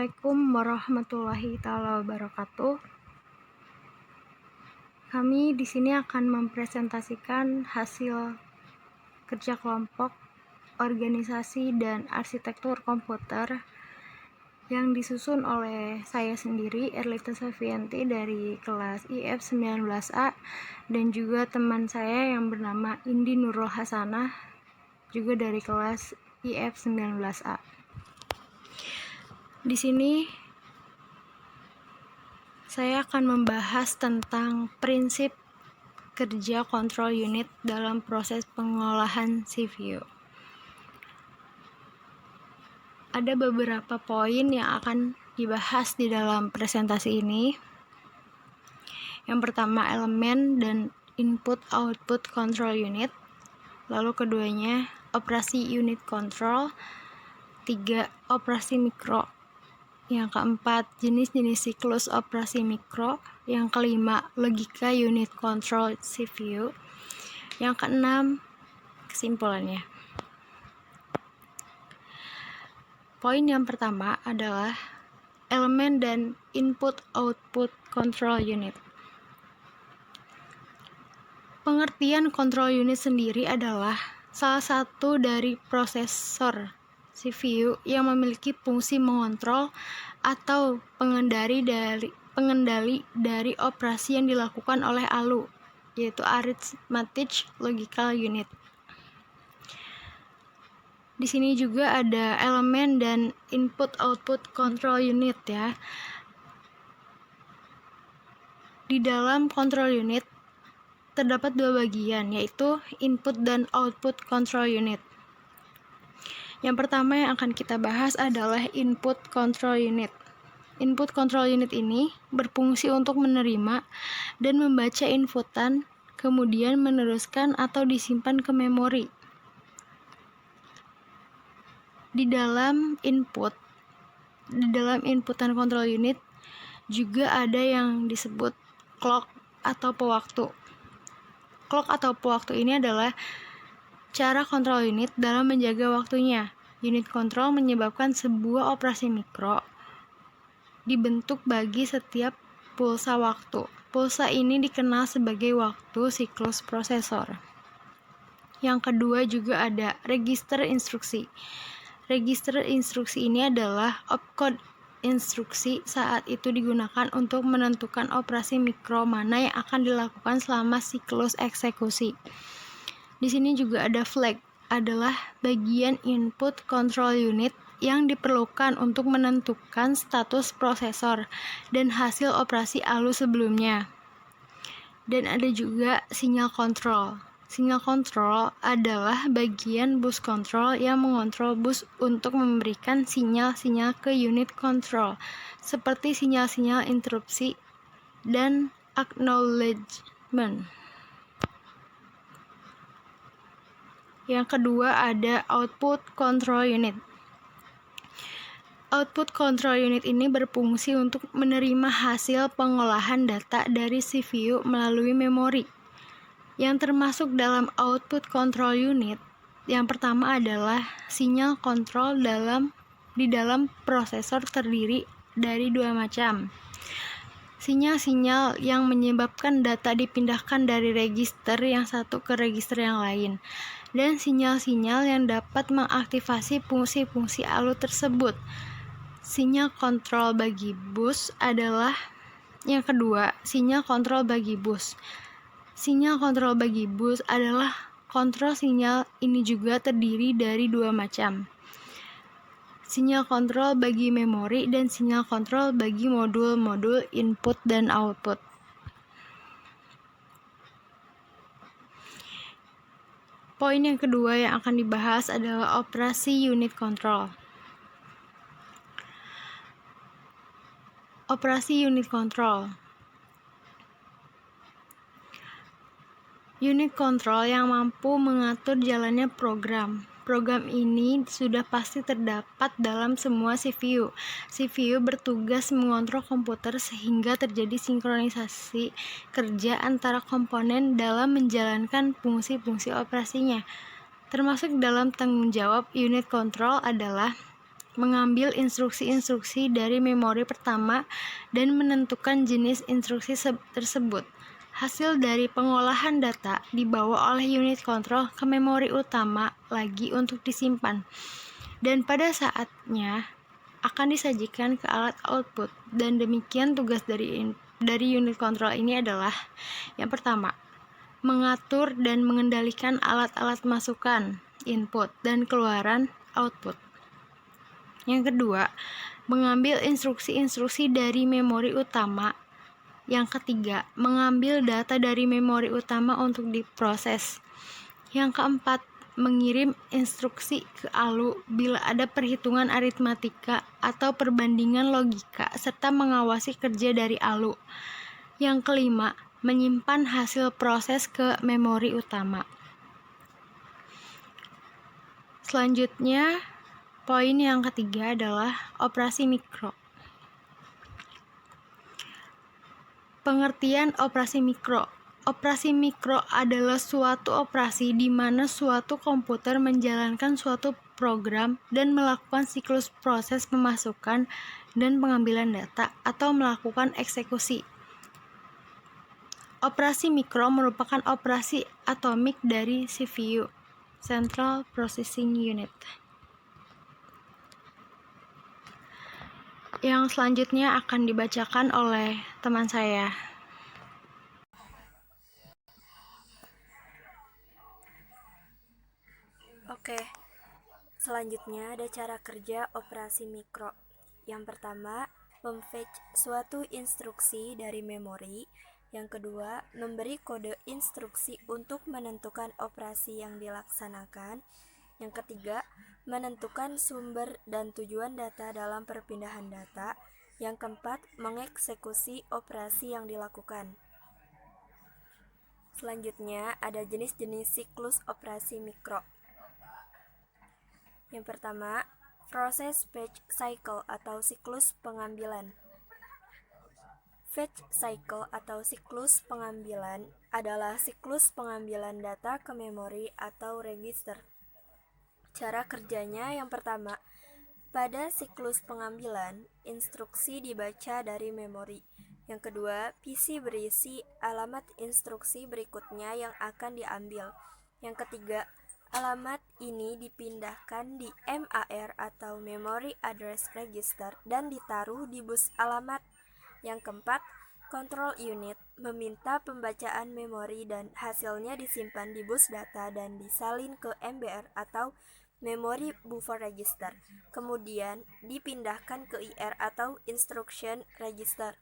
Assalamualaikum warahmatullahi taala wabarakatuh. Kami di sini akan mempresentasikan hasil kerja kelompok, organisasi, dan arsitektur komputer yang disusun oleh saya sendiri, Erlita Safianti dari kelas IF 19A, dan juga teman saya yang bernama Indi Nurul Hasanah, juga dari kelas IF 19A. Di sini saya akan membahas tentang prinsip kerja control unit dalam proses pengolahan CPU. Ada beberapa poin yang akan dibahas di dalam presentasi ini. Yang pertama, elemen dan input-output control unit. Lalu keduanya, operasi unit control. 3, operasi mikro. Yang keempat, jenis-jenis siklus operasi mikro. Yang kelima, logika unit control CPU. Yang keenam, kesimpulannya. Poin yang pertama adalah elemen dan input-output control unit. Pengertian control unit sendiri adalah salah satu dari prosesor CPU yang memiliki fungsi mengontrol atau pengendali dari operasi yang dilakukan oleh ALU, yaitu Arithmetic Logical Unit. Di sini juga ada elemen dan input-output control unit ya. Di dalam control unit terdapat dua bagian, yaitu input dan output control unit. Yang pertama yang akan kita bahas adalah input control unit. Input control unit ini berfungsi untuk menerima dan membaca inputan, kemudian meneruskan atau disimpan ke memori. Di dalam inputan control unit juga ada yang disebut clock atau pewaktu. Clock atau pewaktu ini adalah cara kontrol unit dalam menjaga waktunya. Unit kontrol menyebabkan sebuah operasi mikro dibentuk bagi setiap pulsa waktu. Pulsa ini dikenal sebagai waktu siklus prosesor. Yang kedua juga ada register instruksi. Register instruksi ini adalah opcode instruksi saat itu digunakan untuk menentukan operasi mikro mana yang akan dilakukan selama siklus eksekusi. Di sini juga ada flag, adalah bagian input control unit yang diperlukan untuk menentukan status prosesor dan hasil operasi ALU sebelumnya. Dan ada juga sinyal kontrol. Sinyal kontrol adalah bagian bus control yang mengontrol bus untuk memberikan sinyal-sinyal ke unit control, seperti sinyal-sinyal interupsi dan acknowledgement. Yang kedua ada output control unit. Output control unit ini berfungsi untuk menerima hasil pengolahan data dari CPU melalui memori. Yang termasuk dalam output control unit, yang pertama adalah sinyal kontrol di dalam prosesor terdiri dari dua macam. Sinyal-sinyal yang menyebabkan data dipindahkan dari register yang satu ke register yang lain, dan sinyal-sinyal yang dapat mengaktifasi fungsi-fungsi ALU tersebut. Sinyal kontrol bagi bus adalah yang kedua, sinyal kontrol bagi bus. Sinyal kontrol bagi bus adalah kontrol sinyal ini juga terdiri dari dua macam. Sinyal kontrol bagi memori dan sinyal kontrol bagi modul-modul input dan output. Poin yang kedua yang akan dibahas adalah operasi unit control. Operasi unit control. Unit control yang mampu mengatur jalannya program. Program ini sudah pasti terdapat dalam semua CPU. CPU bertugas mengontrol komputer sehingga terjadi sinkronisasi kerja antara komponen dalam menjalankan fungsi-fungsi operasinya. Termasuk dalam tanggung jawab unit control adalah mengambil instruksi-instruksi dari memori pertama dan menentukan jenis instruksi tersebut. Hasil dari pengolahan data dibawa oleh unit kontrol ke memori utama lagi untuk disimpan, dan pada saatnya akan disajikan ke alat output. Dan demikian tugas dari unit kontrol ini adalah: yang pertama, mengatur dan mengendalikan alat-alat masukan input dan keluaran output. Yang kedua, mengambil instruksi-instruksi dari memori utama. Yang ketiga, mengambil data dari memori utama untuk diproses. Yang keempat, mengirim instruksi ke ALU bila ada perhitungan aritmatika atau perbandingan logika, serta mengawasi kerja dari ALU. Yang kelima, menyimpan hasil proses ke memori utama. Selanjutnya, poin yang ketiga adalah operasi mikro. Pengertian operasi mikro. Operasi mikro adalah suatu operasi di mana suatu komputer menjalankan suatu program dan melakukan siklus proses pemasukan dan pengambilan data atau melakukan eksekusi. Operasi mikro merupakan operasi atomik dari CPU, Central Processing Unit. Yang selanjutnya akan dibacakan oleh teman saya. Oke, selanjutnya ada cara kerja operasi mikro. Yang pertama, memfetch suatu instruksi dari memori. Yang kedua, memberi kode instruksi untuk menentukan operasi yang dilaksanakan. Yang ketiga, menentukan sumber dan tujuan data dalam perpindahan data. Yang keempat, mengeksekusi operasi yang dilakukan. Selanjutnya, ada jenis-jenis siklus operasi mikro. Yang pertama, proses fetch cycle atau siklus pengambilan. Fetch cycle atau siklus pengambilan adalah siklus pengambilan data ke memori atau register. Cara kerjanya yang pertama, pada siklus pengambilan, instruksi dibaca dari memori. Yang kedua, PC berisi alamat instruksi berikutnya yang akan diambil. Yang ketiga, alamat ini dipindahkan di MAR atau Memory Address Register dan ditaruh di bus alamat. Yang keempat, control unit meminta pembacaan memori dan hasilnya disimpan di bus data dan disalin ke MBR atau Memory Buffer Register. Kemudian dipindahkan ke IR atau Instruction Register.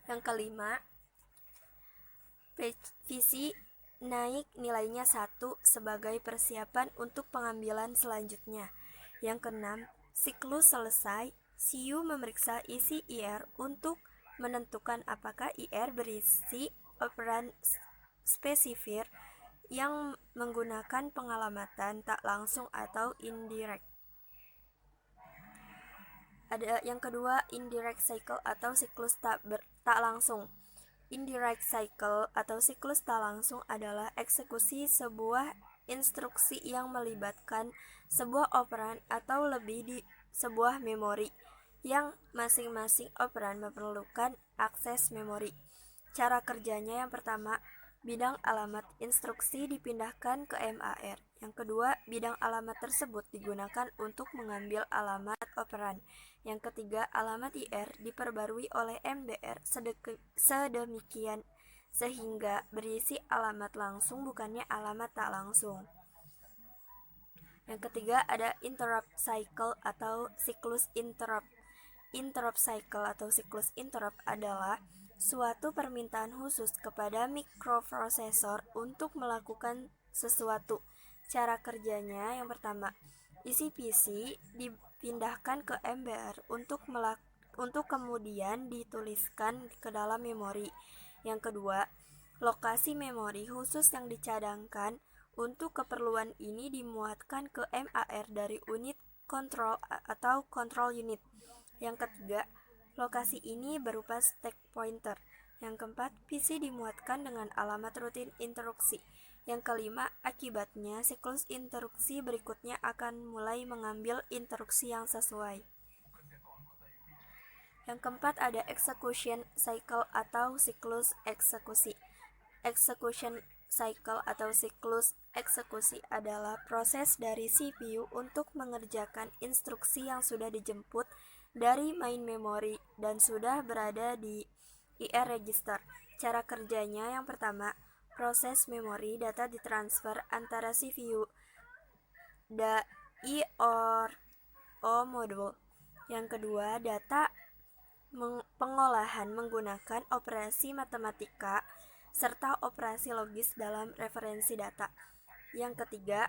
Yang kelima, PC naik nilainya 1 sebagai persiapan untuk pengambilan selanjutnya. Yang keenam, siklus selesai, CPU memeriksa isi IR untuk menentukan apakah IR berisi operan spesifik yang menggunakan pengalamatan tak langsung atau indirect. Ada yang kedua, indirect cycle atau siklus tak langsung. Indirect cycle atau siklus tak langsung adalah eksekusi sebuah instruksi yang melibatkan sebuah operan atau lebih di sebuah memori, yang masing-masing operan memerlukan akses memori. Cara kerjanya yang pertama, bidang alamat instruksi dipindahkan ke MAR. Yang kedua, bidang alamat tersebut digunakan untuk mengambil alamat operan. Yang ketiga, alamat IR diperbarui oleh MBR sedemikian sehingga berisi alamat langsung bukannya alamat tak langsung. Yang ketiga, ada interrupt cycle atau siklus interrupt. Interrupt cycle atau siklus interrupt adalah suatu permintaan khusus kepada mikroprosesor untuk melakukan sesuatu. Cara kerjanya yang pertama, isi PC dipindahkan ke MBR untuk kemudian dituliskan ke dalam memori. Yang kedua, lokasi memori khusus yang dicadangkan untuk keperluan ini dimuatkan ke MAR dari unit kontrol atau control unit. Yang ketiga, lokasi ini berupa stack pointer. Yang keempat, PC dimuatkan dengan alamat rutin instruksi. Yang kelima, akibatnya siklus instruksi berikutnya akan mulai mengambil instruksi yang sesuai. Yang keempat ada execution cycle atau siklus eksekusi. Execution cycle atau siklus eksekusi adalah proses dari CPU untuk mengerjakan instruksi yang sudah dijemput dari main memory dan sudah berada di IR register. Cara kerjanya yang pertama, proses memori data ditransfer antara CPU IOR modul. Yang kedua, data pengolahan menggunakan operasi matematika serta operasi logis dalam referensi data. Yang ketiga,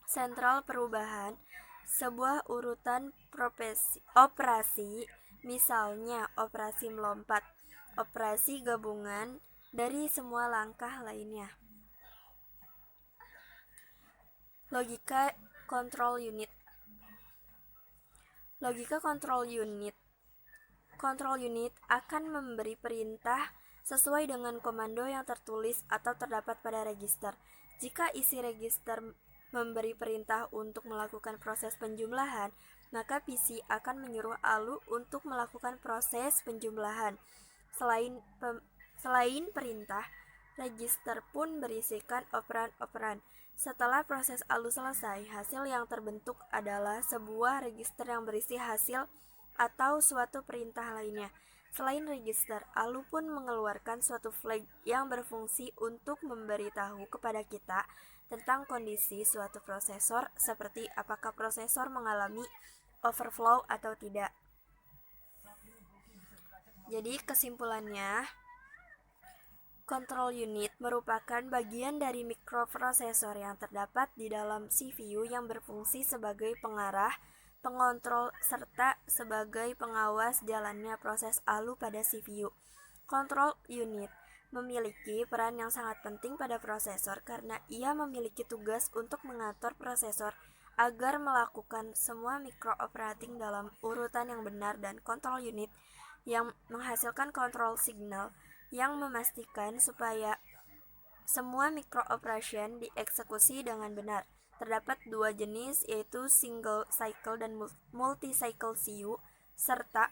sentral perubahan, sebuah urutan operasi, misalnya operasi melompat, operasi gabungan dari semua langkah lainnya. Logika control unit. Logika control unit. Control unit akan memberi perintah sesuai dengan komando yang tertulis atau terdapat pada register. Jika isi register memberi perintah untuk melakukan proses penjumlahan, maka PC akan menyuruh ALU untuk melakukan proses penjumlahan. Selain perintah, register pun berisikan operan-operan. Setelah proses ALU selesai, hasil yang terbentuk adalah sebuah register yang berisi hasil atau suatu perintah lainnya. Selain register, ALU pun mengeluarkan suatu flag yang berfungsi untuk memberitahu kepada kita tentang kondisi suatu prosesor, seperti apakah prosesor mengalami overflow atau tidak. Jadi kesimpulannya, control unit merupakan bagian dari mikroprosesor yang terdapat di dalam CPU yang berfungsi sebagai pengarah, pengontrol, serta sebagai pengawas jalannya proses ALU pada CPU. Control unit memiliki peran yang sangat penting pada prosesor karena ia memiliki tugas untuk mengatur prosesor agar melakukan semua mikrooperating dalam urutan yang benar, dan control unit yang menghasilkan control signal yang memastikan supaya semua microoperation dieksekusi dengan benar. Terdapat dua jenis, yaitu single cycle dan multi-cycle CPU, serta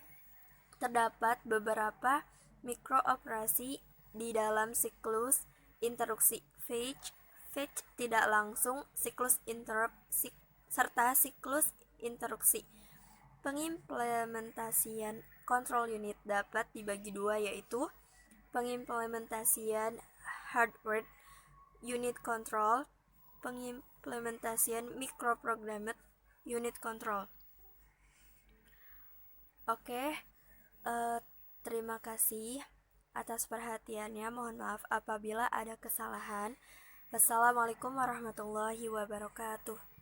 terdapat beberapa mikrooperasi di dalam siklus instruksi fetch tidak langsung, siklus interrupt, serta siklus instruksi. Pengimplementasian control unit dapat dibagi dua, yaitu pengimplementasian hardware unit control, pengimplementasian microprogrammed unit control. Oke, terima kasih atas perhatiannya. Mohon maaf apabila ada kesalahan. Wassalamualaikum warahmatullahi wabarakatuh.